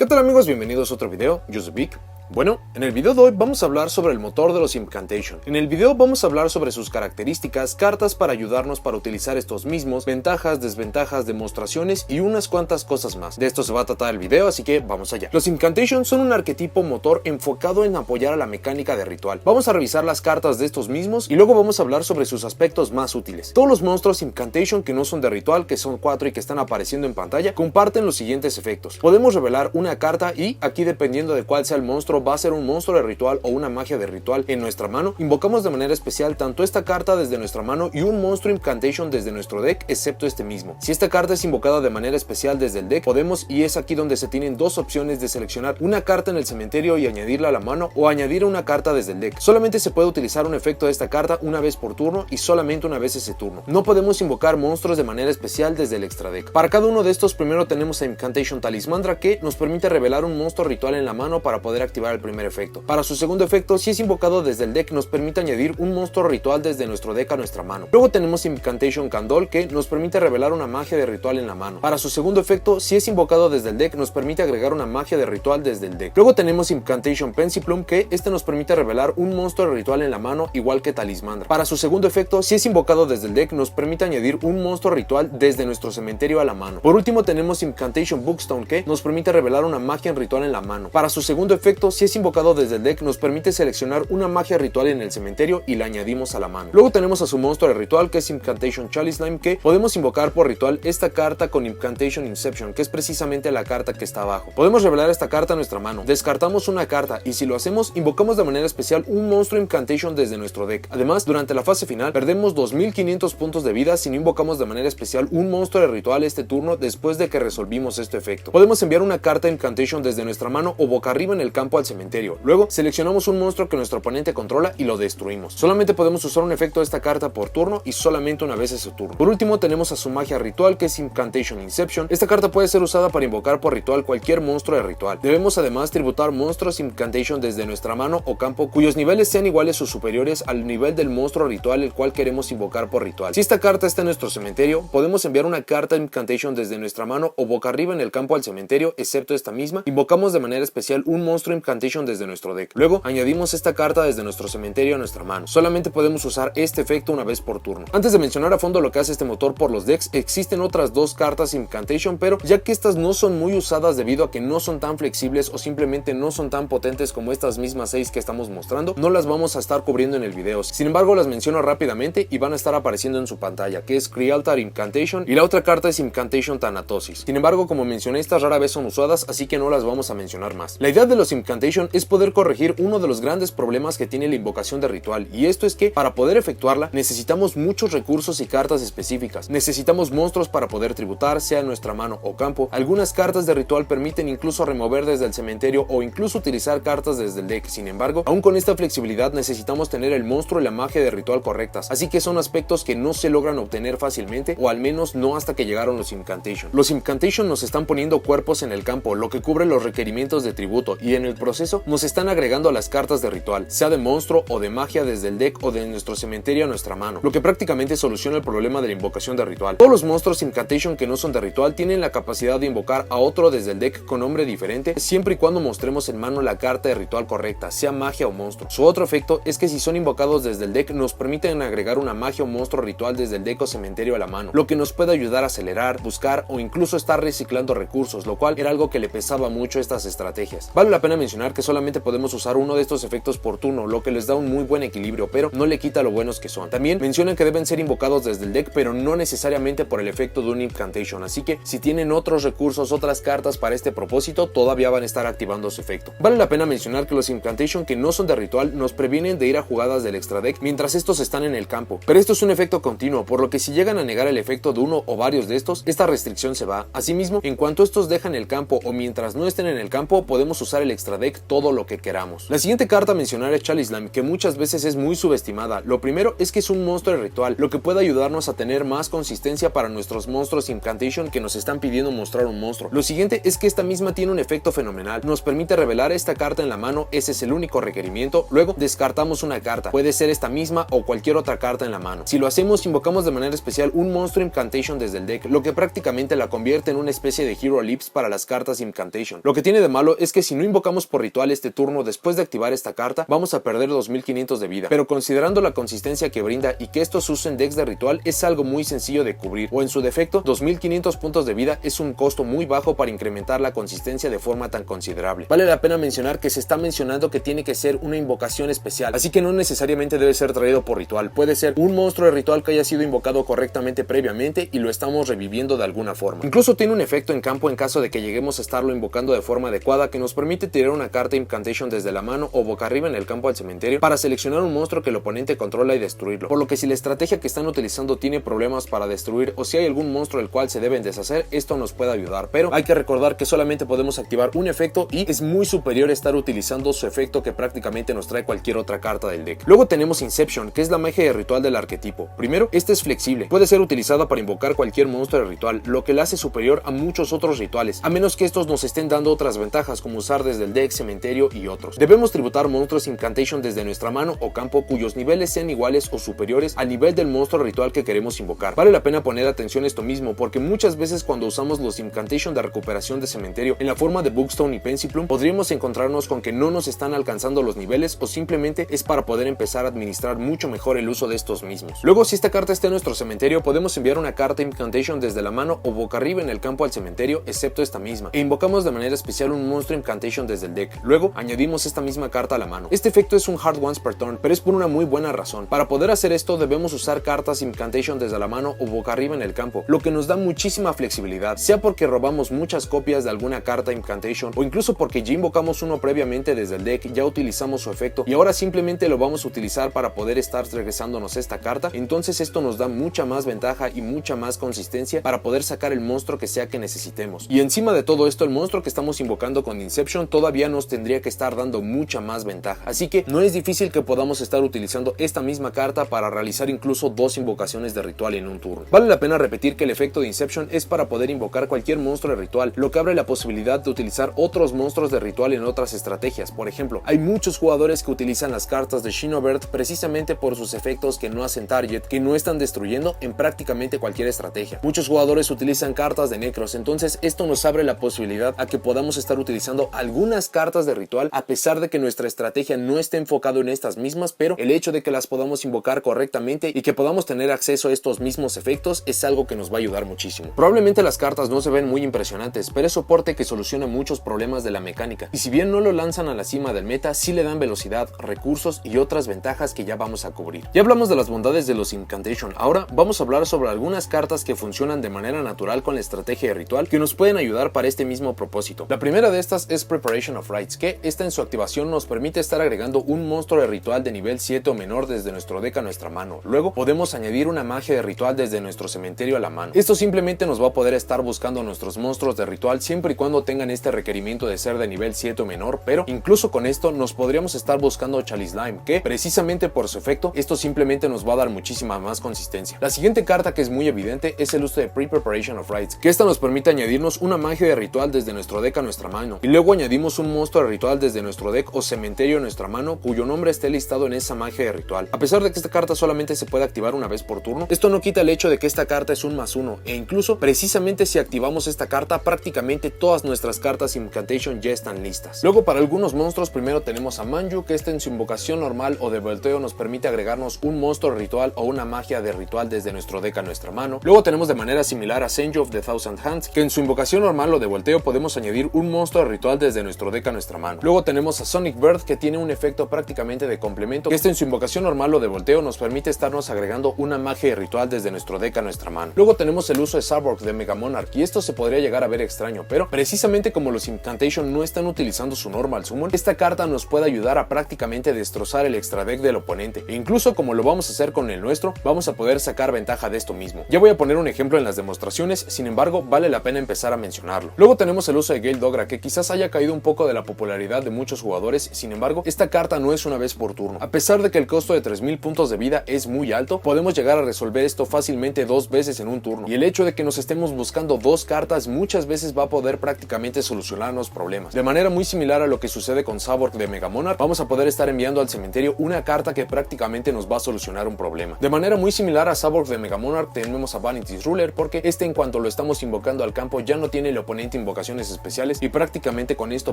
¿Qué tal amigos? Bienvenidos a otro video, yo soy Vic. Bueno, en el video de hoy vamos a hablar sobre el motor de los Incantation. En el video vamos a hablar sobre sus características, cartas para ayudarnos para utilizar estos mismos, ventajas, desventajas, demostraciones y unas cuantas cosas más. De esto se va a tratar el video, así que vamos allá. Los Incantation son un arquetipo motor enfocado en apoyar a la mecánica de ritual. Vamos a revisar las cartas de estos mismos y luego vamos a hablar sobre sus aspectos más útiles. Todos los monstruos Incantation que no son de ritual, que son 4 y que están apareciendo en pantalla, comparten los siguientes efectos. Podemos revelar una carta y, aquí dependiendo de cuál sea el monstruo, va a ser un monstruo de ritual o una magia de ritual en nuestra mano. Invocamos de manera especial tanto esta carta desde nuestra mano y un monstruo Incantation desde nuestro deck, excepto este mismo. Si esta carta es invocada de manera especial desde el deck, podemos, y es aquí donde se tienen dos opciones de seleccionar una carta en el cementerio y añadirla a la mano, o añadir una carta desde el deck. Solamente se puede utilizar un efecto de esta carta una vez por turno y solamente una vez ese turno. No podemos invocar monstruos de manera especial desde el extra deck. Para cada uno de estos, primero tenemos a Incantation Talismandra, que nos permite revelar un monstruo ritual en la mano para poder activar el primer efecto. Para su segundo efecto, si es invocado desde el deck, nos permite añadir un monstruo ritual desde nuestro deck a nuestra mano. Luego tenemos Incantation Candol, que nos permite revelar una magia de ritual en la mano. Para su segundo efecto, si es invocado desde el deck, nos permite agregar una magia de ritual desde el deck. Luego tenemos Incantation Pensiplume, que nos permite revelar un monstruo de ritual en la mano, igual que Talismandra. Para su segundo efecto, si es invocado desde el deck, nos permite añadir un monstruo ritual desde nuestro cementerio a la mano. Por último tenemos Incantation Bookstone, que nos permite revelar una magia ritual en la mano. Para su segundo efecto, si es invocado desde el deck, nos permite seleccionar una magia ritual en el cementerio y la añadimos a la mano. Luego tenemos a su monstruo de ritual, que es Incantation Chalice Slime, que podemos invocar por ritual esta carta con Incantation Inception, que es precisamente la carta que está abajo. Podemos revelar esta carta a nuestra mano, descartamos una carta y si lo hacemos, invocamos de manera especial un monstruo Incantation desde nuestro deck. Además, durante la fase final, perdemos 2500 puntos de vida si no invocamos de manera especial un monstruo de ritual este turno después de que resolvimos este efecto. Podemos enviar una carta Incantation desde nuestra mano o boca arriba en el campo al cementerio. Luego, seleccionamos un monstruo que nuestro oponente controla y lo destruimos. Solamente podemos usar un efecto de esta carta por turno y solamente una vez ese turno. Por último tenemos a su magia ritual, que es Incantation Inception. Esta carta puede ser usada para invocar por ritual cualquier monstruo de ritual. Debemos además tributar monstruos Incantation desde nuestra mano o campo cuyos niveles sean iguales o superiores al nivel del monstruo ritual el cual queremos invocar por ritual. Si esta carta está en nuestro cementerio, podemos enviar una carta Incantation desde nuestra mano o boca arriba en el campo al cementerio, excepto esta misma. Invocamos de manera especial un monstruo Incantation desde nuestro deck. Luego añadimos esta carta desde nuestro cementerio a nuestra mano. Solamente podemos usar este efecto una vez por turno. Antes de mencionar a fondo lo que hace este motor por los decks, existen otras dos cartas Incantation, pero ya que estas no son muy usadas debido a que no son tan flexibles o simplemente no son tan potentes como estas mismas 6 que estamos mostrando, no las vamos a estar cubriendo en el video. Sin embargo, las menciono rápidamente y van a estar apareciendo en su pantalla, que es Crealtar Incantation y la otra carta es Incantation Thanatosis. Sin embargo, como mencioné, estas rara vez son usadas, así que no las vamos a mencionar más. La idea de los Incantation es poder corregir uno de los grandes problemas que tiene la invocación de ritual, y esto es que para poder efectuarla necesitamos muchos recursos y cartas específicas. Necesitamos monstruos para poder tributar, sea en nuestra mano o campo. Algunas cartas de ritual permiten incluso remover desde el cementerio o incluso utilizar cartas desde el deck. Sin embargo, aún con esta flexibilidad necesitamos tener el monstruo y la magia de ritual correctas, así que son aspectos que no se logran obtener fácilmente, o al menos no hasta que llegaron los Incantation. Los Incantation nos están poniendo cuerpos en el campo, lo que cubre los requerimientos de tributo, y en el proceso nos están agregando las cartas de ritual, sea de monstruo o de magia desde el deck o de nuestro cementerio a nuestra mano, lo que prácticamente soluciona el problema de la invocación de ritual. Todos los monstruos Incantation que no son de ritual tienen la capacidad de invocar a otro desde el deck con nombre diferente, siempre y cuando mostremos en mano la carta de ritual correcta, sea magia o monstruo. Su otro efecto es que si son invocados desde el deck, nos permiten agregar una magia o monstruo ritual desde el deck o cementerio a la mano, lo que nos puede ayudar a acelerar, buscar o incluso estar reciclando recursos, lo cual era algo que le pesaba mucho a estas estrategias. Vale la pena mencionar que solamente podemos usar uno de estos efectos por turno, lo que les da un muy buen equilibrio, pero no le quita lo buenos que son. También mencionan que deben ser invocados desde el deck, pero no necesariamente por el efecto de un Incantation, así que si tienen otros recursos, otras cartas para este propósito, todavía van a estar activando su efecto. Vale la pena mencionar que los Incantation que no son de ritual nos previenen de ir a jugadas del extra deck mientras estos están en el campo, pero esto es un efecto continuo, por lo que si llegan a negar el efecto de uno o varios de estos, esta restricción se va. Asimismo, en cuanto estos dejan el campo o mientras no estén en el campo, podemos usar el extra deck deck todo lo que queramos. La siguiente carta a mencionar es Chalice Slime, que muchas veces es muy subestimada. Lo primero es que es un monstruo de ritual, lo que puede ayudarnos a tener más consistencia para nuestros monstruos Incantation que nos están pidiendo mostrar un monstruo. Lo siguiente es que esta misma tiene un efecto fenomenal, nos permite revelar esta carta en la mano, ese es el único requerimiento. Luego descartamos una carta, puede ser esta misma o cualquier otra carta en la mano. Si lo hacemos, invocamos de manera especial un monstruo Incantation desde el deck, lo que prácticamente la convierte en una especie de Hero Lips para las cartas Incantation. Lo que tiene de malo es que si no invocamos por ritual este turno después de activar esta carta, vamos a perder 2500 de vida, pero considerando la consistencia que brinda y que estos usen decks de ritual, es algo muy sencillo de cubrir, o en su defecto 2500 puntos de vida es un costo muy bajo para incrementar la consistencia de forma tan considerable. Vale la pena mencionar que se está mencionando que tiene que ser una invocación especial, así que no necesariamente debe ser traído por ritual, puede ser un monstruo de ritual que haya sido invocado correctamente previamente y lo estamos reviviendo de alguna forma. Incluso tiene un efecto en campo en caso de que lleguemos a estarlo invocando de forma adecuada, que nos permite tirar una carta Incantation desde la mano o boca arriba en el campo al cementerio para seleccionar un monstruo que el oponente controla y destruirlo, por lo que si la estrategia que están utilizando tiene problemas para destruir o si hay algún monstruo del cual se deben deshacer, esto nos puede ayudar, pero hay que recordar que solamente podemos activar un efecto y es muy superior estar utilizando su efecto que prácticamente nos trae cualquier otra carta del deck. Luego tenemos Inception, que es la magia de ritual del arquetipo. Primero, esta es flexible, puede ser utilizada para invocar cualquier monstruo de ritual, lo que la hace superior a muchos otros rituales, a menos que estos nos estén dando otras ventajas como usar desde el deck, cementerio y otros. Debemos tributar monstruos Incantation desde nuestra mano o campo cuyos niveles sean iguales o superiores al nivel del monstruo ritual que queremos invocar. Vale la pena poner atención a esto mismo, porque muchas veces cuando usamos los Incantation de recuperación de cementerio en la forma de Bookstone y Pensiplume, podríamos encontrarnos con que no nos están alcanzando los niveles o simplemente es para poder empezar a administrar mucho mejor el uso de estos mismos. Luego, si esta carta está en nuestro cementerio, podemos enviar una carta Incantation desde la mano o boca arriba en el campo al cementerio, excepto esta misma, e invocamos de manera especial un monstruo Incantation desde el deck. Luego, añadimos esta misma carta a la mano. Este efecto es un hard once per turn, pero es por una muy buena razón. Para poder hacer esto, debemos usar cartas Incantation desde la mano o boca arriba en el campo, lo que nos da muchísima flexibilidad, sea porque robamos muchas copias de alguna carta Incantation o incluso porque ya invocamos uno previamente desde el deck, ya utilizamos su efecto y ahora simplemente lo vamos a utilizar para poder estar regresándonos esta carta. Entonces esto nos da mucha más ventaja y mucha más consistencia para poder sacar el monstruo que sea que necesitemos. Y encima de todo esto, el monstruo que estamos invocando con Inception todavía nos tendría que estar dando mucha más ventaja, así que no es difícil que podamos estar utilizando esta misma carta para realizar incluso dos invocaciones de ritual en un turno. Vale la pena repetir que el efecto de Inception es para poder invocar cualquier monstruo de ritual, lo que abre la posibilidad de utilizar otros monstruos de ritual en otras estrategias. Por ejemplo, hay muchos jugadores que utilizan las cartas de Shinobird precisamente por sus efectos que no hacen target, que no están destruyendo en prácticamente cualquier estrategia. Muchos jugadores utilizan cartas de Necros, entonces esto nos abre la posibilidad a que podamos estar utilizando algunas cartas de ritual a pesar de que nuestra estrategia no esté enfocado en estas mismas, pero el hecho de que las podamos invocar correctamente y que podamos tener acceso a estos mismos efectos es algo que nos va a ayudar muchísimo. Probablemente las cartas no se ven muy impresionantes, pero es soporte que soluciona muchos problemas de la mecánica, y si bien no lo lanzan a la cima del meta, sí le dan velocidad, recursos y otras ventajas que ya vamos a cubrir. Ya hablamos de las bondades de los Incantation, ahora vamos a hablar sobre algunas cartas que funcionan de manera natural con la estrategia de ritual que nos pueden ayudar para este mismo propósito. La primera de estas es Preparation of Rites, que esta en su activación nos permite estar agregando un monstruo de ritual de nivel 7 o menor desde nuestro deck a nuestra mano. Luego podemos añadir una magia de ritual desde nuestro cementerio a la mano. Esto simplemente nos va a poder estar buscando nuestros monstruos de ritual siempre y cuando tengan este requerimiento de ser de nivel 7 o menor, pero incluso con esto nos podríamos estar buscando Chalice Slime, que precisamente por su efecto esto simplemente nos va a dar muchísima más consistencia. La siguiente carta que es muy evidente es el uso de Preparation of Rites, que esta nos permite añadirnos una magia de ritual desde nuestro deck a nuestra mano, y luego añadimos un monstruo de ritual desde nuestro deck o cementerio a nuestra mano cuyo nombre esté listado en esa magia de ritual. A pesar de que esta carta solamente se puede activar una vez por turno, esto no quita el hecho de que esta carta es un +1, e incluso precisamente si activamos esta carta, prácticamente todas nuestras cartas Incantation ya están listas. Luego, para algunos monstruos, primero tenemos a Manju, que esta en su invocación normal o de volteo nos permite agregarnos un monstruo ritual o una magia de ritual desde nuestro deck a nuestra mano. Luego tenemos de manera similar a Senju of the Thousand Hands, que en su invocación normal o de volteo podemos añadir un monstruo ritual desde nuestro deck a nuestra mano. Luego tenemos a Sonic Bird, que tiene un efecto prácticamente de complemento, que este en su invocación normal o de volteo nos permite estarnos agregando una magia de ritual desde nuestro deck a nuestra mano. Luego tenemos el uso de Sarborg de Mega Monarch, y esto se podría llegar a ver extraño, pero precisamente como los Incantation no están utilizando su normal summon, esta carta nos puede ayudar a prácticamente destrozar el extra deck del oponente, e incluso como lo vamos a hacer con el nuestro, vamos a poder sacar ventaja de esto mismo. Ya voy a poner un ejemplo en las demostraciones, sin embargo vale la pena empezar a mencionarlo. Luego tenemos el uso de Gale Dogra, que quizás haya caído un poco de la popularidad de muchos jugadores. Sin embargo, esta carta no es una vez por turno. A pesar de que el costo de 3000 puntos de vida es muy alto, podemos llegar a resolver esto fácilmente 2 veces en un turno, y el hecho de que nos estemos buscando 2 cartas muchas veces va a poder prácticamente solucionarnos problemas. De manera muy similar a lo que sucede con Saborg de Mega Monarch, vamos a poder estar enviando al cementerio una carta que prácticamente nos va a solucionar un problema. De manera muy similar a Saborg de Mega Monarch tenemos a Vanity's Ruler, porque en cuanto lo estamos invocando al campo ya no tiene el oponente invocaciones especiales, y prácticamente con esto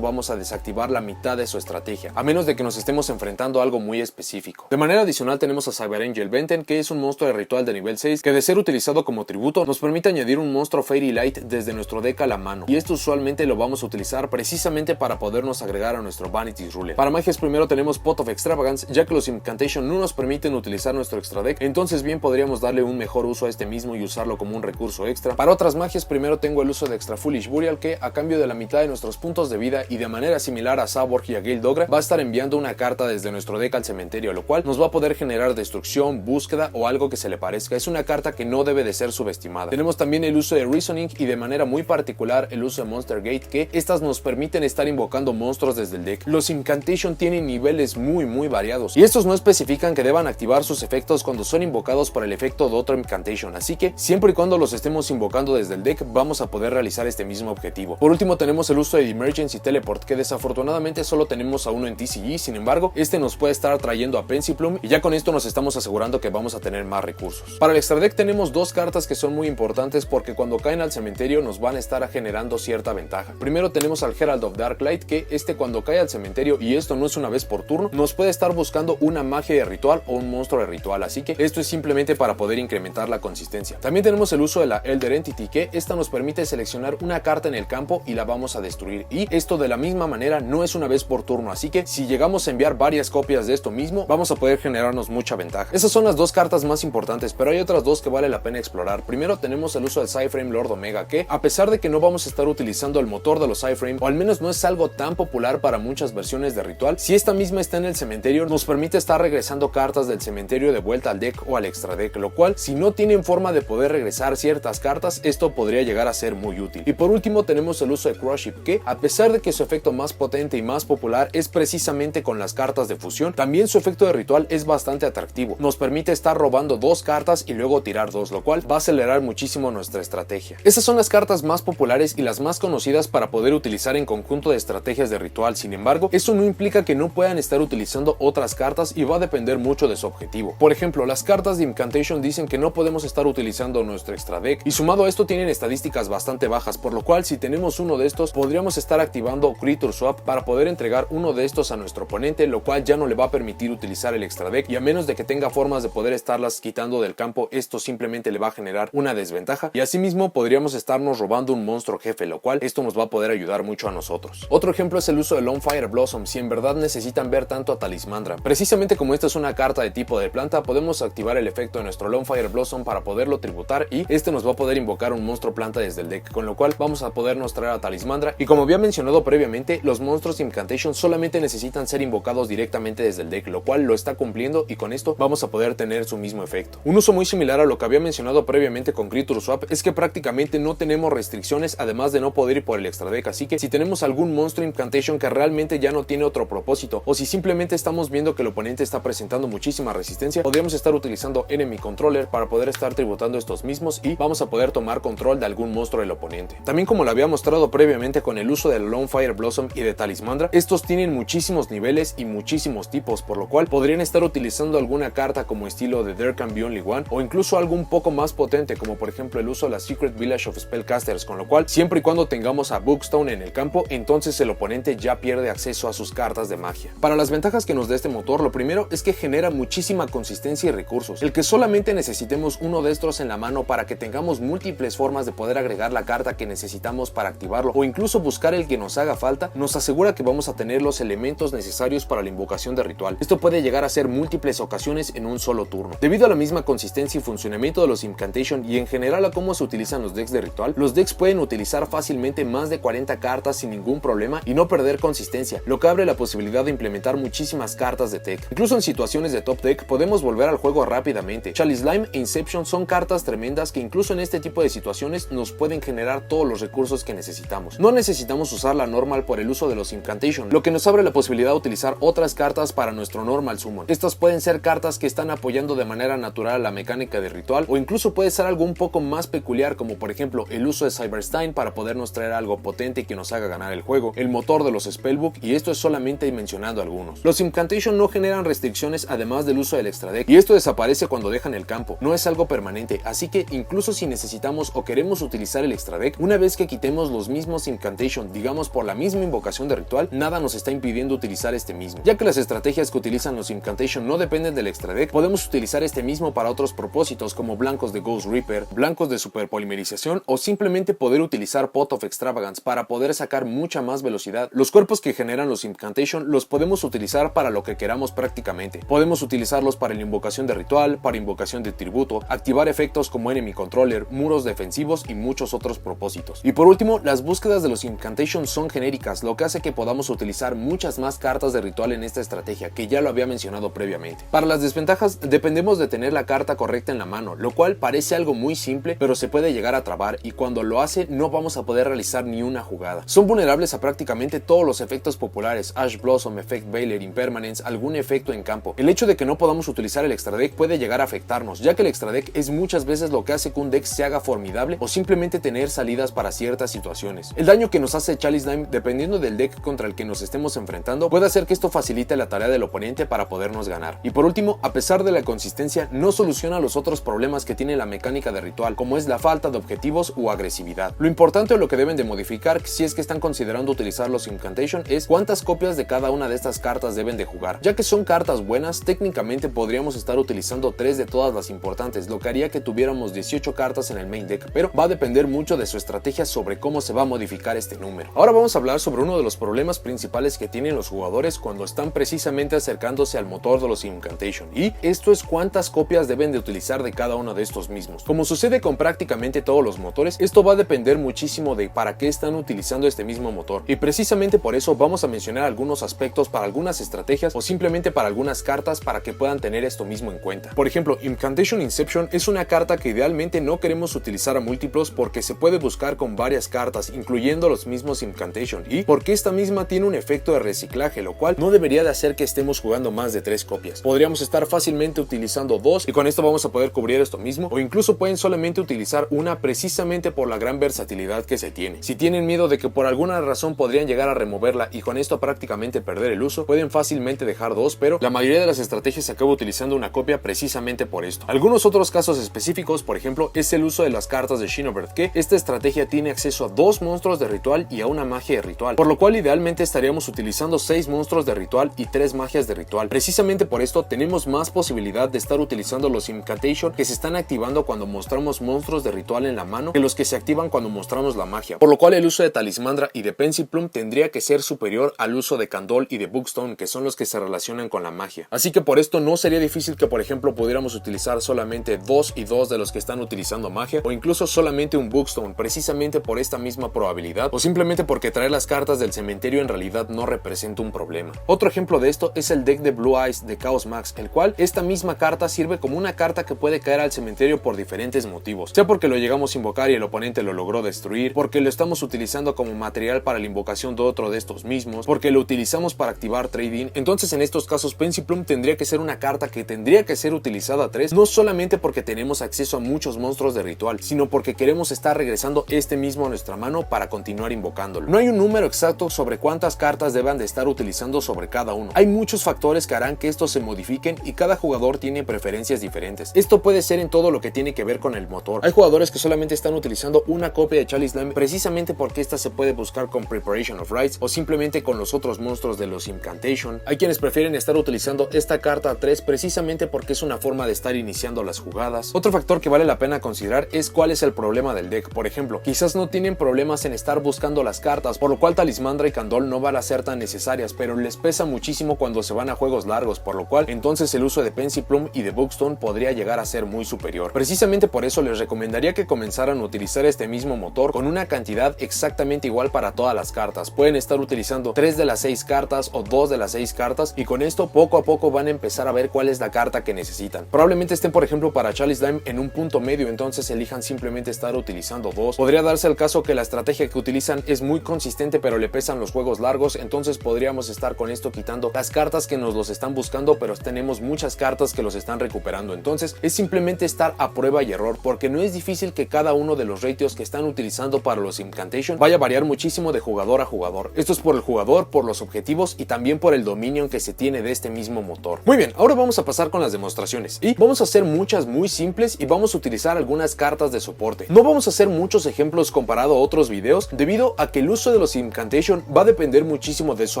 vamos a desactivar la mitad de su estrategia, a menos de que nos estemos enfrentando a algo muy específico. De manera adicional tenemos a Cyber Angel Benten, que es un monstruo de ritual de nivel 6 que, de ser utilizado como tributo, nos permite añadir un monstruo Fairy Light desde nuestro deck a la mano, y esto usualmente lo vamos a utilizar precisamente para podernos agregar a nuestro Vanity's Ruler. Para magias primero tenemos Pot of Extravagance, ya que los Incantation no nos permiten utilizar nuestro extra deck, entonces bien podríamos darle un mejor uso a este mismo y usarlo como un recurso extra. Para otras magias primero tengo el uso de Extra Foolish Burial, que a cambio de la mitad de nuestros puntos de vida y de manera similar a Saborg y a Gale Dogra, va a estar enviando una carta desde nuestro deck al cementerio, lo cual nos va a poder generar destrucción, búsqueda o algo que se le parezca. Es una carta que no debe de ser subestimada. Tenemos también el uso de Reasoning y de manera muy particular el uso de Monster Gate, que estas nos permiten estar invocando monstruos desde el deck. Los Incantation tienen niveles muy variados, y estos no especifican que deban activar sus efectos cuando son invocados por el efecto de otro Incantation, así que siempre y cuando los estemos invocando desde el deck vamos a poder realizar este mismo objetivo. Por último tenemos el uso de Emergency Teleport, que desafortunadamente solo tenemos a uno en TCG, sin embargo este nos puede estar trayendo a Pensiplume, y ya con esto nos estamos asegurando que vamos a tener más recursos. Para el extra deck tenemos 2 cartas que son muy importantes porque cuando caen al cementerio nos van a estar generando cierta ventaja. Primero tenemos al Herald of Darklight, que cuando cae al cementerio, y esto no es una vez por turno, nos puede estar buscando una magia de ritual o un monstruo de ritual, así que esto es simplemente para poder incrementar la consistencia. También tenemos el uso de la Elder Entity, que esta nos permite seleccionar una carta en el campo y la vamos a destruir, y esto de la misma manera no es una vez por turno, así que si llegamos a enviar varias copias de esto mismo vamos a poder generarnos mucha ventaja. Esas son las 2 cartas más importantes, pero hay otras 2 que vale la pena explorar. Primero tenemos el uso del Psyframe Lord Omega, que a pesar de que no vamos a estar utilizando el motor de los Psyframe, o al menos no es algo tan popular para muchas versiones de ritual, si esta misma está en el cementerio nos permite estar regresando cartas del cementerio de vuelta al deck o al extra deck, lo cual si no tienen forma de poder regresar ciertas cartas, esto podría llegar a ser muy útil. Y por último tenemos el uso de Crush It, que a pesar de que su efecto más potente y más popular es precisamente con las cartas de fusión, también su efecto de ritual es bastante atractivo. Nos permite estar robando 2 cartas y luego tirar 2, lo cual va a acelerar muchísimo nuestra estrategia. Esas son las cartas más populares y las más conocidas para poder utilizar en conjunto de estrategias de ritual. Sin embargo, eso no implica que no puedan estar utilizando otras cartas y va a depender mucho de su objetivo. Por ejemplo, las cartas de Incantation dicen que no podemos estar utilizando nuestro extra deck, y sumado a esto tienen estadísticas bastante bajas, por lo cual si tenemos uno de estos podríamos estar activando Creature Swap para poder entregar uno de estos a nuestro oponente, lo cual ya no le va a permitir utilizar el extra deck, y a menos de que tenga formas de poder estarlas quitando del campo, esto simplemente le va a generar una desventaja, y asimismo podríamos estarnos robando un monstruo jefe, lo cual esto nos va a poder ayudar mucho a nosotros. Otro ejemplo es el uso de Lone Fire Blossom, si en verdad necesitan ver tanto a Talismandra. Precisamente como esta es una carta de tipo de planta, podemos activar el efecto de nuestro Lone Fire Blossom para poderlo tributar, y este nos va a poder invocar un monstruo planta desde el deck, con lo cual vamos a podernos traer a Talismandra. Y como había mencionado previamente, los monstruos Incantation solamente necesitan ser invocados directamente desde el deck, lo cual lo está cumpliendo, y con esto vamos a poder tener su mismo efecto. Un uso muy similar a lo que había mencionado previamente con Creature Swap es que prácticamente no tenemos restricciones, además de no poder ir por el extra deck, así que si tenemos algún monstruo Incantation que realmente ya no tiene otro propósito, o si simplemente estamos viendo que el oponente está presentando muchísima resistencia, podríamos estar utilizando Enemy Controller para poder estar tributando estos mismos, y vamos a poder tomar control de algún monstruo del oponente. También, como lo había mostrado previamente con el uso de Lone Fire Blossom y de Talismandra, estos tienen muchísimos niveles y muchísimos tipos, por lo cual podrían estar utilizando alguna carta como estilo de There Can Be Only One, o incluso algo un poco más potente como por ejemplo el uso de la Secret Village of Spellcasters, con lo cual siempre y cuando tengamos a Bookstone en el campo, entonces el oponente ya pierde acceso a sus cartas de magia. Para las ventajas que nos da este motor, lo primero es que genera muchísima consistencia y recursos. El que solamente necesitemos uno de estos en la mano para que tengamos múltiples formas de poder agregar la carta que necesitamos para activarlo, o incluso buscar el que nos haga falta, nos asegura que vamos a tener los elementos necesarios para la invocación de ritual. Esto puede llegar a ser múltiples ocasiones en un solo turno. Debido a la misma consistencia y funcionamiento de los Incantation, y en general a cómo se utilizan los decks de ritual, los decks pueden utilizar fácilmente más de 40 cartas sin ningún problema y no perder consistencia, lo que abre la posibilidad de implementar muchísimas cartas de tech. Incluso en situaciones de top deck podemos volver al juego rápidamente. Chalice Slime e Inception son cartas tremendas que incluso en este tipo de situaciones nos pueden generar todos los recursos que necesitamos. No necesitamos usar la normal por el uso de los Incantation, lo que nos abre la posibilidad de utilizar otras cartas para nuestro normal summon. Estas pueden ser cartas que están apoyando de manera natural la mecánica de ritual, o incluso puede ser algo un poco más peculiar, como por ejemplo el uso de Cyberstein para podernos traer algo potente que nos haga ganar el juego, el motor de los Spellbook, y esto es solamente mencionando algunos. Los Incantation no generan restricciones además del uso del extra deck, y esto desaparece cuando dejan el campo, no es algo permanente, así que incluso si necesitamos o queremos utilizar el extra deck, una vez que quitemos los mismos Incantation, digamos por la misma invocación de ritual, nada nos está impidiendo utilizar este mismo. Ya que las estrategias que utilizan los Incantation no dependen del extra deck, podemos utilizar este mismo para otros propósitos como blancos de Ghost Reaper, blancos de superpolimerización, o simplemente poder utilizar Pot of Extravagance para poder sacar mucha más velocidad. Los cuerpos que generan los Incantation los podemos utilizar para lo que queramos prácticamente. Podemos utilizarlos para la invocación de ritual, para invocación de tributo, activar efectos como Enemy Controller, muros defensivos y muchos otros propósitos. Y por último, las búsquedas de los Incantation son genéricas, lo que hace que podamos utilizar muchas más cartas de ritual en esta estrategia, que ya lo había mencionado previamente. Para las desventajas, dependemos de tener la carta correcta en la mano, lo cual parece algo muy simple, pero se puede llegar a trabar, y cuando lo hace no vamos a poder realizar ni una jugada. Son vulnerables a prácticamente todos los efectos populares: Ash Blossom, Effect Veiler, Impermanence, algún efecto en campo. El hecho de que no podamos utilizar el extra deck puede llegar a afectarnos, ya que el extra deck es muchas veces lo que hace que un deck se haga formidable o simplemente tener salidas para ciertas situaciones. El daño que nos hace Chalice Dime, dependiendo del deck contra el que nos estemos enfrentando, puede hacer que esto facilite la tarea del oponente para podernos ganar. Y por último, a pesar de la consistencia, no soluciona los otros problemas que tiene la mecánica de ritual, como es la falta de objetivos u agresividad. Lo importante o lo que deben de modificar, si es que están considerando utilizar los Incantation, es cuántas copias de cada una de estas cartas deben de jugar. Ya que son cartas buenas, técnicamente podríamos estar utilizando 3 de todas las importantes, lo que haría que tuviéramos 18 cartas en el main deck, pero va a depender mucho de su estrategia sobre cómo se va a modificar este número. Ahora vamos a hablar sobre uno de los problemas principales que tienen los jugadores cuando están precisamente acercándose al motor de los Incantation, y esto es cuántas copias deben de utilizar de cada uno de estos mismos. Como sucede con prácticamente todos los motores, esto va a depender muchísimo de para qué están utilizando este mismo motor, y precisamente por eso vamos a mencionar algunos aspectos para algunas estrategias o simplemente para algunas cartas para que puedan tener esto mismo en cuenta. Por ejemplo, Incantation Inception es una carta que idealmente no queremos utilizar a múltiplos porque se puede buscar con varias cartas, incluyendo los mismos Incantation, y porque esta misma tiene un efecto de reciclaje, lo cual no debería de hacer que estemos jugando más de 3 copias. Podríamos estar fácilmente utilizando 2 y con esto vamos a poder cubrir esto mismo, o incluso pueden solamente utilizar una precisamente por la gran versatilidad que se tiene. Si tienen miedo de que por alguna razón podrían llegar a removerla y con esto prácticamente perder el uso, pueden fácilmente dejar 2, pero la mayoría de las estrategias se acaba utilizando una copia precisamente por esto. Algunos otros casos específicos, por ejemplo, es el uso de las cartas de Shinobird, que esta estrategia tiene acceso a 2 monstruos de ritual y a una magia de ritual, por lo cual idealmente estaríamos utilizando 6 monstruos de ritual y 3 magias de ritual. Precisamente por esto tenemos más posibilidad de estar utilizando los Incantation que se están activando cuando mostramos monstruos de ritual en la mano que los que se activan cuando mostramos la magia, por lo cual el uso de Talismandra y de Pensiplume tendría que ser superior al uso de Candol y de Bookstone, que son los que se relacionan con la magia. Así que por esto no sería difícil que por ejemplo pudiéramos utilizar solamente 2 y 2 de los que están utilizando magia, o incluso solamente un Bookstone, precisamente por esta misma probabilidad, o simplemente porque traer las cartas del cementerio en realidad no representa un problema. Otro ejemplo de esto es el deck de Blue Eyes de Chaos Max, el cual esta misma carta sirve como una carta que puede caer al cementerio por diferentes motivos, sea porque lo llegamos a invocar y el oponente lo logró destruir, porque lo estamos utilizando como material para la invocación de otro de estos mismos, porque lo utilizamos para activar trading. Entonces en estos casos Pensiplume tendría que ser una carta que tendría que ser utilizada a 3, no solamente porque tenemos acceso a muchos monstruos de ritual, sino porque queremos estar regresando este mismo a nuestra mano para continuar invocándolo. No hay un número exacto sobre cuántas cartas deban de estar utilizando sobre cada uno. Hay muchos factores que harán que estos se modifiquen y cada jugador tiene preferencias diferentes. Esto puede ser en todo lo que tiene que ver con el motor. Hay jugadores que solamente están utilizando una copia de Chalice Dime precisamente porque esta se puede buscar con Preparation of Rites o simplemente con los otros monstruos de los Incantation. Hay quienes prefieren estar utilizando esta carta a 3 precisamente porque es una forma de estar iniciando las jugadas. Otro factor que vale la pena considerar es cuál es el problema del deck. Por ejemplo, quizás no tienen problemas en estar buscando las cartas, por lo cual Talismandra y Candol no van a ser tan necesarias, pero les pesa muchísimo cuando se van a juegos largos, por lo cual entonces el uso de Pensiplume y de Bookstone podría llegar a ser muy superior. Precisamente por eso les recomendaría que comenzaran a utilizar este mismo motor con una cantidad exactamente igual para todas las cartas. Pueden estar utilizando 3 de las 6 cartas o 2 de las 6 cartas y con esto poco a poco van a empezar a ver cuál es la carta que necesitan. Probablemente estén por ejemplo para Chalice Dime en un punto medio, entonces elijan simplemente estar utilizando 2. Podría darse el caso que la estrategia que utilizan es muy consistente suficiente, pero le pesan los juegos largos, entonces podríamos estar con esto quitando las cartas que nos los están buscando, pero tenemos muchas cartas que los están recuperando. Entonces es simplemente estar a prueba y error, porque no es difícil que cada uno de los ratios que están utilizando para los Incantation vaya a variar muchísimo de jugador a jugador. Esto es por el jugador, por los objetivos y también por el dominio que se tiene de este mismo motor. Muy bien, ahora vamos a pasar con las demostraciones y vamos a hacer muchas muy simples y vamos a utilizar algunas cartas de soporte. No vamos a hacer muchos ejemplos comparado a otros videos debido a que el uso de los Incantation va a depender muchísimo de su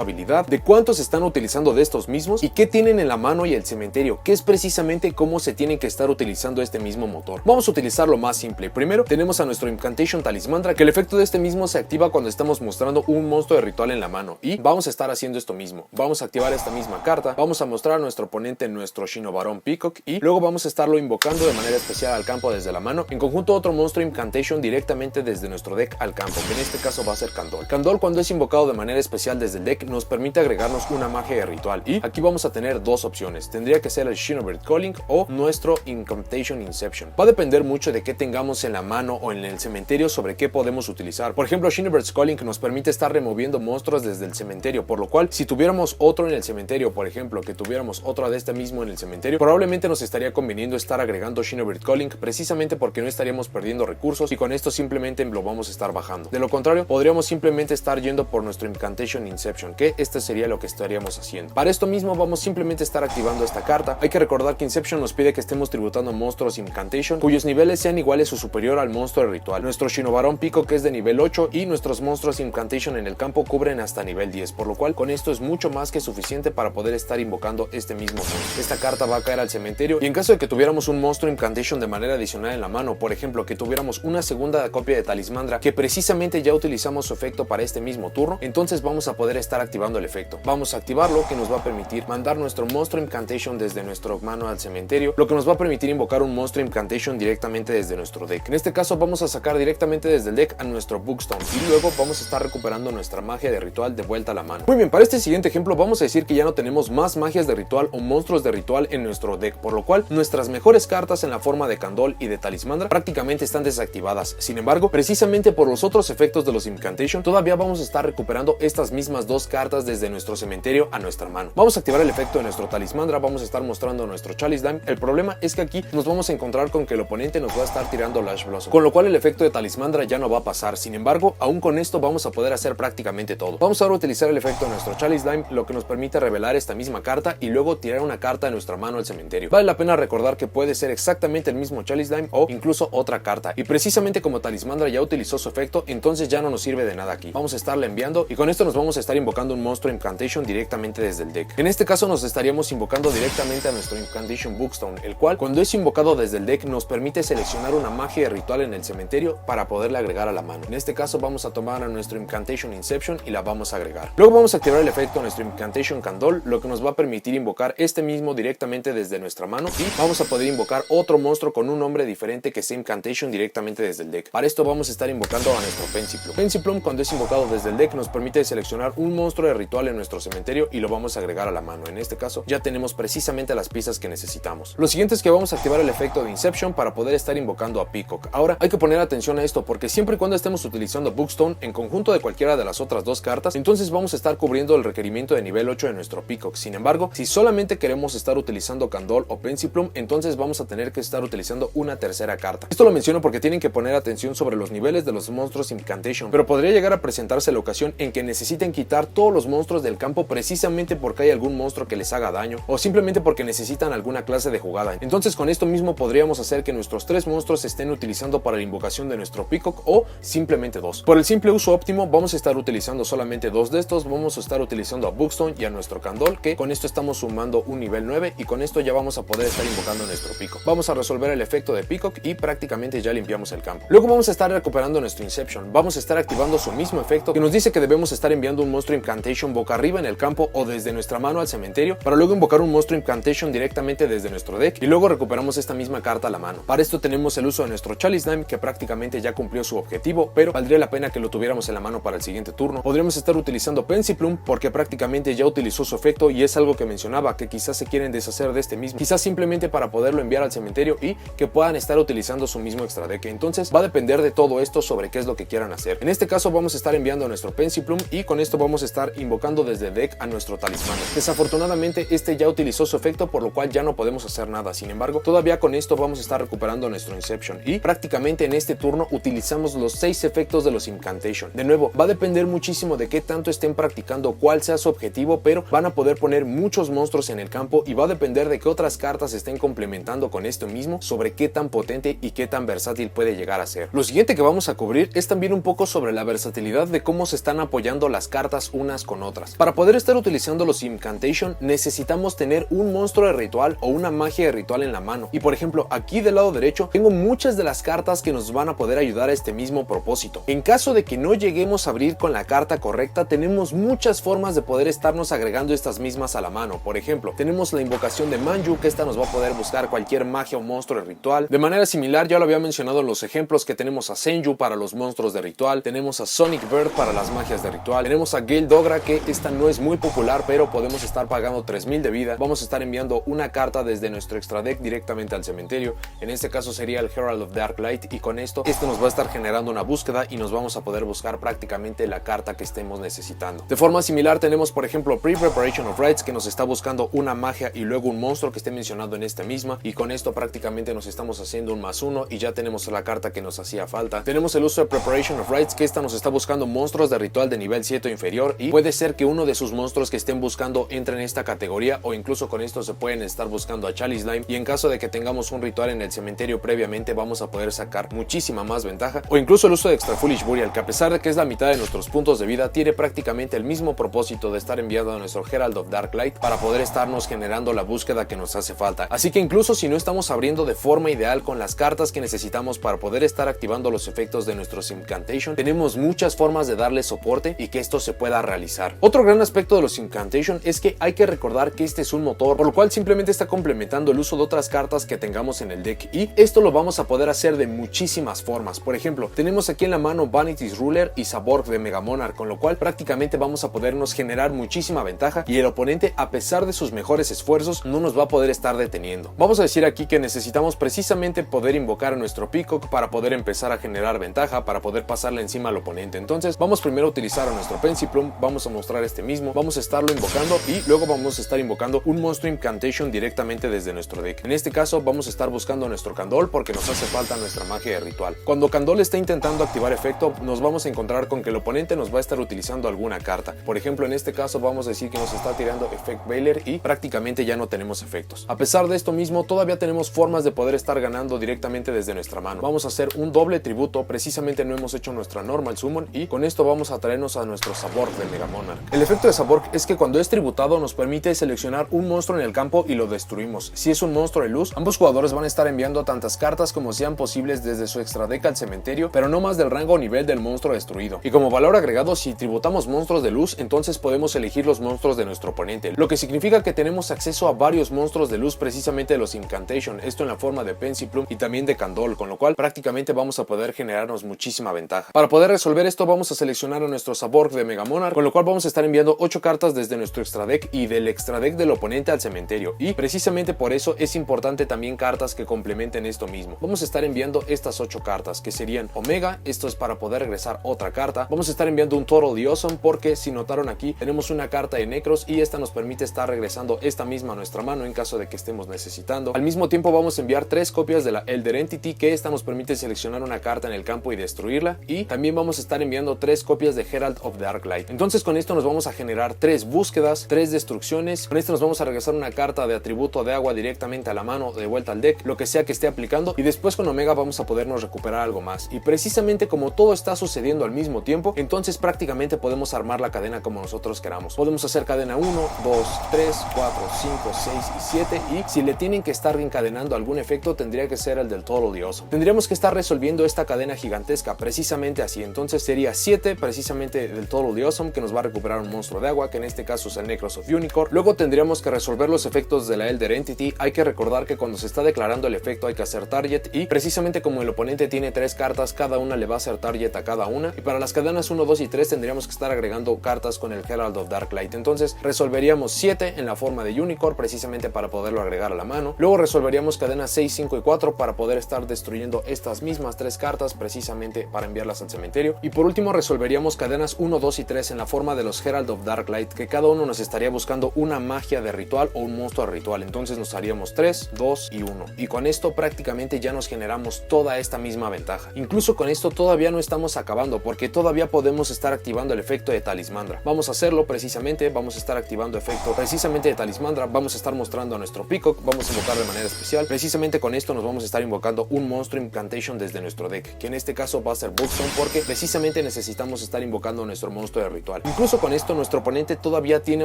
habilidad, de cuántos están utilizando de estos mismos y qué tienen en la mano y el cementerio, que es precisamente cómo se tienen que estar utilizando este mismo motor. Vamos a utilizar lo más simple. Primero tenemos a nuestro Incantation Talismandra, que el efecto de este mismo se activa cuando estamos mostrando un monstruo de ritual en la mano, y vamos a estar haciendo esto mismo. Vamos a activar esta misma carta, vamos a mostrar a nuestro oponente nuestro Shinobaron Peacock y luego vamos a estarlo invocando de manera especial al campo desde la mano, en conjunto otro monstruo Incantation directamente desde nuestro deck al campo, que en este caso va a ser Candol. Candol, cuando es invocado de manera especial desde el deck, nos permite agregarnos una magia de ritual, y aquí vamos a tener dos opciones. Tendría que ser el Shinobird Calling o nuestro Incantation Inception. Va a depender mucho de qué tengamos en la mano o en el cementerio sobre qué podemos utilizar. Por ejemplo, Shinobird's Calling nos permite estar removiendo monstruos desde el cementerio, por lo cual si tuviéramos otro en el cementerio, por ejemplo, que tuviéramos otro de este mismo en el cementerio, probablemente nos estaría conveniendo estar agregando Shinobird Calling, precisamente porque no estaríamos perdiendo recursos y con esto simplemente lo vamos a estar bajando. De lo contrario, podríamos simplemente estar yendo por nuestro Incantation Inception, que este sería lo que estaríamos haciendo. Para esto mismo vamos simplemente a estar activando esta carta. Hay que recordar que Inception nos pide que estemos tributando monstruos Incantation cuyos niveles sean iguales o superior al monstruo de ritual. Nuestro Shinobaron Peacock es de nivel 8 y nuestros monstruos Incantation en el campo cubren hasta nivel 10, por lo cual con esto es mucho más que suficiente para poder estar invocando este mismo monstruo. Esta carta va a caer al cementerio y en caso de que tuviéramos un monstruo Incantation de manera adicional en la mano, por ejemplo que tuviéramos una segunda copia de Talismandra que precisamente ya utilizamos su efecto para este mismo turno, entonces vamos a poder estar activando el efecto. Vamos a activarlo, que nos va a permitir mandar nuestro monstruo Incantation desde nuestro mano al cementerio, lo que nos va a permitir invocar un monstruo Incantation directamente desde nuestro deck. En este caso vamos a sacar directamente desde el deck a nuestro Bookstone y luego vamos a estar recuperando nuestra magia de ritual de vuelta a la mano. Muy bien, para este siguiente ejemplo vamos a decir que ya no tenemos más magias de ritual o monstruos de ritual en nuestro deck, por lo cual nuestras mejores cartas en la forma de Candol y de Talismandra prácticamente están desactivadas. Sin embargo, precisamente por los otros efectos de los Incantation, todavía vamos a estar recuperando estas mismas dos cartas desde nuestro cementerio a nuestra mano. Vamos a activar el efecto de nuestro Talismandra, vamos a estar mostrando nuestro Chalice Dime. El problema es que aquí nos vamos a encontrar con que el oponente nos va a estar tirando Lash Blossom, con lo cual el efecto de Talismandra ya no va a pasar. Sin embargo, aún con esto vamos a poder hacer prácticamente todo. Vamos ahora a utilizar el efecto de nuestro Chalice Dime, lo que nos permite revelar esta misma carta y luego tirar una carta de nuestra mano al cementerio. Vale la pena recordar que puede ser exactamente el mismo Chalice Dime o incluso otra carta, y precisamente como Talismandra ya utilizó su efecto, entonces ya no nos sirve de nada aquí. Vamos a estarle enviando y con esto nos vamos a estar invocando un monstruo Incantation directamente desde el deck. En este caso nos estaríamos invocando directamente a nuestro Incantation Bookstone, el cual cuando es invocado desde el deck nos permite seleccionar una magia de ritual en el cementerio para poderle agregar a la mano. En este caso vamos a tomar a nuestro Incantation Inception y la vamos a agregar. Luego vamos a activar el efecto de nuestro Incantation Candol, lo que nos va a permitir invocar este mismo directamente desde nuestra mano y vamos a poder invocar otro monstruo con un nombre diferente que sea Incantation directamente desde el deck. Para esto vamos a estar invocando a nuestro Pensiplume. Pensiplume, cuando es invocado desde el deck, nos permite seleccionar un monstruo de ritual en nuestro cementerio y lo vamos a agregar a la mano. En este caso ya tenemos precisamente las piezas que necesitamos. Lo siguiente es que vamos a activar el efecto de Inception para poder estar invocando a Peacock. Ahora hay que poner atención a esto, porque siempre y cuando estemos utilizando Bookstone en conjunto de cualquiera de las otras dos cartas, entonces vamos a estar cubriendo el requerimiento de nivel 8 de nuestro Peacock. Sin embargo, si solamente queremos estar utilizando Candol o Pensiplume, entonces vamos a tener que estar utilizando una tercera carta. Esto lo menciono porque tienen que poner atención sobre los niveles de los monstruos Incantation, pero podría llegar a presentarse la ocasión en que necesiten quitar todos los monstruos del campo precisamente porque hay algún monstruo que les haga daño o simplemente porque necesitan alguna clase de jugada. Entonces con esto mismo podríamos hacer que nuestros 3 monstruos se estén utilizando para la invocación de nuestro Peacock o simplemente 2. Por el simple uso óptimo vamos a estar utilizando solamente 2 de estos. Vamos a estar utilizando a Bookstone y a nuestro Candol, que con esto estamos sumando un nivel 9 y con esto ya vamos a poder estar invocando a nuestro Peacock. Vamos a resolver el efecto de Peacock y prácticamente ya limpiamos el campo. Luego vamos a estar recuperando nuestro Inception. Vamos a estar activando su mismo efecto que nos dice que debemos estar enviando un monstruo Incantation boca arriba en el campo o desde nuestra mano al cementerio para luego invocar un monstruo Incantation directamente desde nuestro deck y luego recuperamos esta misma carta a la mano. Para esto tenemos el uso de nuestro Chalice Dime, que prácticamente ya cumplió su objetivo, pero valdría la pena que lo tuviéramos en la mano para el siguiente turno. Podríamos estar utilizando Pensiplume porque prácticamente ya utilizó su efecto y es algo que mencionaba, que quizás se quieren deshacer de este mismo, quizás simplemente para poderlo enviar al cementerio y que puedan estar utilizando su mismo extra deck. Entonces va a depender de todo esto sobre qué es lo que quieran hacer. En este caso vamos a estar enviando enviando nuestro Pensiplume y con esto vamos a estar invocando desde deck a nuestro talismán. Desafortunadamente este ya utilizó su efecto, por lo cual ya no podemos hacer nada. Sin embargo, todavía con esto vamos a estar recuperando nuestro Inception y prácticamente en este turno utilizamos los 6 efectos de los Incantation. De nuevo, va a depender muchísimo de qué tanto estén practicando, cuál sea su objetivo, pero van a poder poner muchos monstruos en el campo y va a depender de qué otras cartas estén complementando con esto mismo sobre qué tan potente y qué tan versátil puede llegar a ser. Lo siguiente que vamos a cubrir es también un poco sobre la versatilidad de cómo se están apoyando las cartas unas con otras. Para poder estar utilizando los Incantation necesitamos tener un monstruo de ritual o una magia de ritual en la mano, y por ejemplo aquí del lado derecho tengo muchas de las cartas que nos van a poder ayudar a este mismo propósito. En caso de que no lleguemos a abrir con la carta correcta, tenemos muchas formas de poder estarnos agregando estas mismas a la mano. Por ejemplo, tenemos la invocación de Manju, que esta nos va a poder buscar cualquier magia o monstruo de ritual. De manera similar, ya lo había mencionado en los ejemplos, que tenemos a Senju para los monstruos de ritual, tenemos a Sonic Bird para las magias de ritual, tenemos a Gale Dogra, que esta no es muy popular, pero podemos estar pagando 3000 de vida. Vamos a estar enviando una carta desde nuestro extra deck directamente al cementerio. En este caso sería el Herald of Darklight, y con esto nos va a estar generando una búsqueda y nos vamos a poder buscar prácticamente la carta que estemos necesitando. De forma similar tenemos por ejemplo Pre-Preparation of Rites, que nos está buscando una magia y luego un monstruo que esté mencionado en esta misma, y con esto prácticamente nos estamos haciendo un +1 y ya tenemos la carta que nos hacía falta. Tenemos el uso de Preparation of Rites, que esta nos está buscando monstruos de ritual de nivel 7 o inferior, y puede ser que uno de sus monstruos que estén buscando entre en esta categoría, o incluso con esto se pueden estar buscando a Chalice Slime, y en caso de que tengamos un ritual en el cementerio previamente vamos a poder sacar muchísima más ventaja. O incluso el uso de Extra Foolish Burial, que a pesar de que es la mitad de nuestros puntos de vida, tiene prácticamente el mismo propósito de estar enviando a nuestro Herald of Darklight para poder estarnos generando la búsqueda que nos hace falta. Así que incluso si no estamos abriendo de forma ideal con las cartas que necesitamos para poder estar activando los efectos de nuestros Incantation, tenemos muchas formas de darle soporte y que esto se pueda realizar. Otro gran aspecto de los Incantation es que hay que recordar que este es un motor, por lo cual simplemente está complementando el uso de otras cartas que tengamos en el deck, y esto lo vamos a poder hacer de muchísimas formas. Por ejemplo, tenemos aquí en la mano Vanity's Ruler y Saborg de Mega Monarch, con lo cual prácticamente vamos a podernos generar muchísima ventaja y el oponente, a pesar de sus mejores esfuerzos, no nos va a poder estar deteniendo. Vamos a decir aquí que necesitamos precisamente poder invocar a nuestro Peacock para poder empezar a generar ventaja, para poder pasarle encima al oponente. Entonces vamos primero a utilizar a nuestro Pensiplume, vamos a mostrar este mismo, vamos a estarlo invocando y luego vamos a estar invocando un monstruo Incantation directamente desde nuestro deck. En este caso vamos a estar buscando a nuestro Candol porque nos hace falta nuestra magia de ritual. Cuando Candol está intentando activar efecto, nos vamos a encontrar con que el oponente nos va a estar utilizando alguna carta. Por ejemplo, en este caso vamos a decir que nos está tirando Effect Veiler y prácticamente ya no tenemos efectos. A pesar de esto mismo, todavía tenemos formas de poder estar ganando directamente desde nuestra mano. Vamos a hacer un doble tributo, precisamente no hemos hecho nuestra Normal Summon, y con esto vamos a traernos a nuestro Saborg de Mega Monarch. El efecto de Saborg es que cuando es tributado nos permite seleccionar un monstruo en el campo y lo destruimos. Si es un monstruo de luz, ambos jugadores van a estar enviando tantas cartas como sean posibles desde su extra deck al cementerio, pero no más del rango o nivel del monstruo destruido. Y como valor agregado, si tributamos monstruos de luz, entonces podemos elegir los monstruos de nuestro oponente, lo que significa que tenemos acceso a varios monstruos de luz precisamente de los Incantation, esto en la forma de Pensiplume y también de Candol, con lo cual prácticamente vamos a poder generarnos muchísima ventaja. Para poder resolver esto vamos a seleccionar a nuestro Saborg de Mega Monarch, con lo cual vamos a estar enviando 8 cartas desde nuestro extra deck y del extra deck del oponente al cementerio, y precisamente por eso es importante también cartas que complementen esto mismo. Vamos a estar enviando estas 8 cartas que serían Omega, esto es para poder regresar otra carta. Vamos a estar enviando un Totally Awesome porque si notaron aquí tenemos una carta de Necros y esta nos permite estar regresando esta misma a nuestra mano en caso de que estemos necesitando. Al mismo tiempo vamos a enviar 3 copias de la Elder Entity, que esta nos permite seleccionar una carta en el campo y destruirla, y también vamos a estar enviando 3 copias de Herald of Darklight. Entonces con esto nos vamos a generar 3 búsquedas, 3 destrucciones. Con esto nos vamos a regresar una carta de atributo de agua directamente a la mano, de vuelta al deck, lo que sea que esté aplicando, y después con Omega vamos a podernos recuperar algo más. Y precisamente como todo está sucediendo al mismo tiempo, entonces prácticamente podemos armar la cadena como nosotros queramos. Podemos hacer cadena 1, 2, 3, 4, 5, 6 y 7, y si le tienen que estar encadenando algún efecto tendría que ser el del Totally Awesome. Tendríamos que estar resolviendo esta cadena gigantesca precisamente así. Entonces sería 7 precisamente del Totally Awesome, que nos va a recuperar un monstruo de agua, que en este caso es el Necros of Unicorn. Luego tendríamos que resolver los efectos de la Elder Entity. Hay que recordar que cuando se está declarando el efecto hay que hacer target, y precisamente como el oponente tiene 3 cartas, cada una le va a hacer target a cada una, y para las cadenas 1, 2 y 3 tendríamos que estar agregando cartas con el Herald of Darklight. Entonces resolveríamos 7 en la forma de Unicorn precisamente para poderlo agregar a la mano. Luego resolveríamos cadenas 6, 5 y 4 para poder estar destruyendo estas mismas 3 cartas precisamente para enviarlas al cementerio, y por último resolveríamos cadenas 1, 2 y 3 en la forma de los Herald of Darklight, que cada uno nos estaría buscando una magia de ritual o un monstruo de ritual. Entonces nos haríamos 3, 2 y 1. Y con esto prácticamente ya nos generamos toda esta misma ventaja. Incluso con esto todavía no estamos acabando, porque todavía podemos estar activando el efecto de Talismandra. Vamos a hacerlo precisamente, vamos a estar activando efecto precisamente de Talismandra, vamos a estar mostrando a nuestro Peacock, vamos a invocar de manera especial. Precisamente con esto nos vamos a estar invocando un monstruo Incantation desde nuestro deck, que en este caso va a ser Bookstone, porque precisamente necesitamos estar invocando a nuestro monstruo de ritual. Incluso con esto nuestro oponente todavía tiene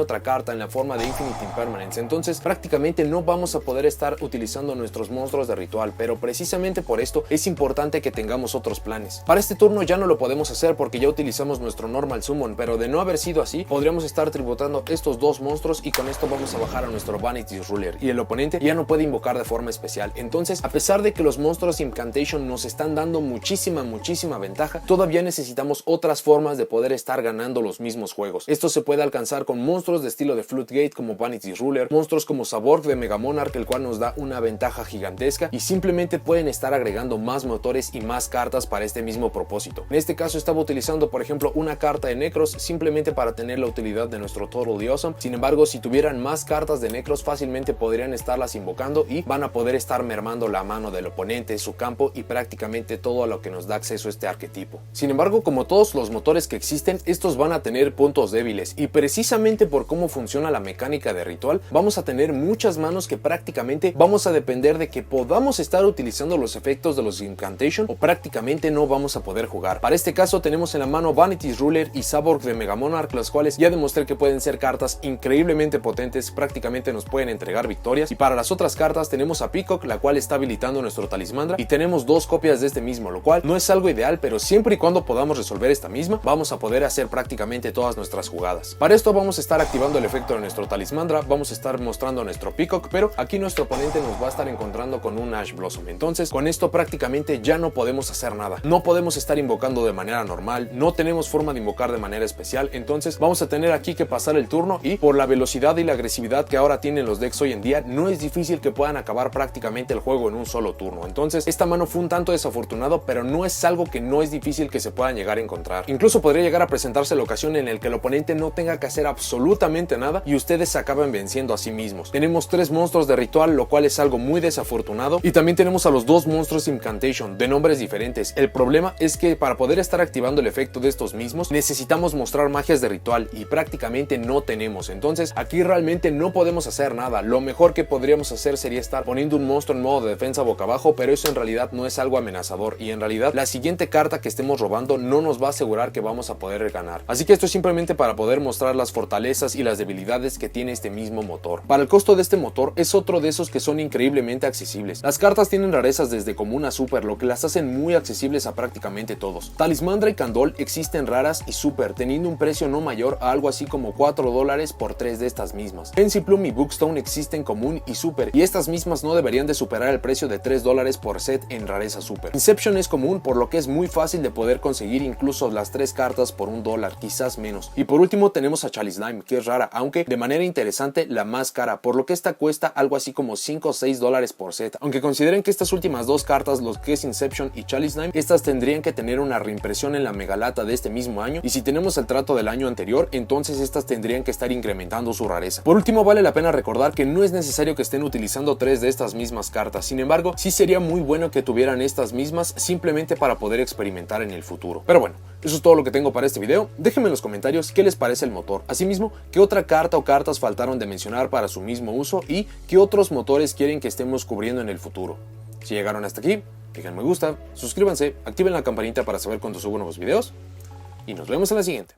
otra carta en la forma de Infinite Impermanence, entonces prácticamente no vamos a poder estar utilizando nuestros monstruos de ritual, pero precisamente por esto es importante que tengamos otros planes. Para este turno ya no lo podemos hacer porque ya utilizamos nuestro Normal Summon, pero de no haber sido así, podríamos estar tributando estos dos monstruos y con esto vamos a bajar a nuestro Vanity's Ruler y el oponente ya no puede invocar de forma especial. Entonces, a pesar de que los monstruos Incantation nos están dando muchísima ventaja, todavía necesitamos otras formas de poder estar ganando los mismos juegos. Esto se puede alcanzar con monstruos de estilo de Floodgate como Vanity's Ruler, monstruos como Saborg de Mega Monarch, el cual nos da una ventaja gigantesca, y simplemente pueden estar agregando más motores y más cartas para este mismo propósito. En este caso estaba utilizando por ejemplo una carta de Necros simplemente para tener la utilidad de nuestro Totally Awesome. Sin embargo, si tuvieran más cartas de Necros fácilmente podrían estarlas invocando y van a poder estar mermando la mano del oponente, su campo y prácticamente todo a lo que nos da acceso a este arquetipo. Sin embargo, como todos los motores que existen, estos van a tener puntos débiles, y precisamente por cómo funciona la mecánica de ritual vamos a tener muchas manos que prácticamente vamos a depender de que podamos estar utilizando los efectos de los Incantation o prácticamente no vamos a poder jugar. Para este caso tenemos en la mano Vanity's Ruler y Saborg de Mega Monarch, los cuales ya demostré que pueden ser cartas increíblemente potentes, prácticamente nos pueden entregar victorias. Y para las otras cartas tenemos a Peacock, la cual está habilitando nuestro Talismandra, y tenemos dos copias de este mismo, lo cual no es algo ideal, pero siempre y cuando podamos resolver esta misma vamos a poder hacer prácticamente todas nuestras jugadas. Para esto vamos a estar activando el efecto de nuestro Talismandra, vamos a estar mostrando a nuestro Peacock, pero aquí nuestro oponente nos va a estar encontrando con un Ash Blossom. Entonces con esto prácticamente ya no podemos hacer nada, no podemos estar invocando de manera normal, no tenemos forma de invocar de manera especial. Entonces vamos a tener aquí que pasar el turno, y por la velocidad y la agresividad que ahora tienen los decks hoy en día, no es difícil que puedan acabar prácticamente el juego en un solo turno. Entonces esta mano fue un tanto desafortunado, pero no es algo que no es difícil que se puedan llegar a encontrar. Incluso podría llegar a presentarse la ocasión en la que el oponente no tenga que hacer absolutamente nada y ustedes se acaban venciendo a sí mismos. Tenemos 3 monstruos de ritual, lo cual es algo muy desafortunado, y también tenemos a los 2 monstruos Incantation de nombres diferentes. El problema es que para poder estar activando el efecto de estos mismos necesitamos mostrar magias de ritual y prácticamente no tenemos. Entonces aquí realmente no podemos hacer nada. Lo mejor que podríamos hacer sería estar poniendo un monstruo en modo de defensa boca abajo, pero eso en realidad no es algo amenazador, y en realidad la siguiente carta que estemos robando no nos va a asegurar que vamos a poder ganar. Así que esto es simplemente para poder mostrar las fortalezas y las debilidades que tiene este mismo motor. Para el costo de este motor es otro de esos que son increíblemente accesibles. Las cartas tienen rarezas desde común a super, lo que las hacen muy accesibles a prácticamente todos. Talismandra y Candol existen raras y super, teniendo un precio no mayor a algo así como $4 por 3 de estas mismas. Pensiplume y Bookstone existen común y super, y estas mismas no deberían de superar el precio de $3 por set en rareza super. Inception es común, por lo que es muy fácil de poder conseguir incluso las 3 cartas por $1, quizás menos. Y por último tenemos a Chalislime, que es rara, aunque de manera interesante la más cara, por lo que esta cuesta algo así como $5 o $6 por set. Aunque consideren que estas últimas 2 cartas, los que es Inception y Chalislime, estas tendrían que tener una reimpresión en la megalata de este mismo año, y si tenemos el trato del año anterior, entonces estas tendrían que estar incrementando su rareza. Por último, vale la pena recordar que no es necesario que estén utilizando 3 de estas mismas cartas. Sin embargo, sí sería muy bueno que tuvieran estas mismas simplemente para poder experimentar en el futuro. Pero bueno, eso es todo lo que tengo para este video. Déjenme en los comentarios qué les parece el motor. Asimismo, qué otra carta o cartas faltaron de mencionar para su mismo uso y qué otros motores quieren que estemos cubriendo en el futuro. Si llegaron hasta aquí, dejen me gusta, suscríbanse, activen la campanita para saber cuando subo nuevos videos y nos vemos en la siguiente.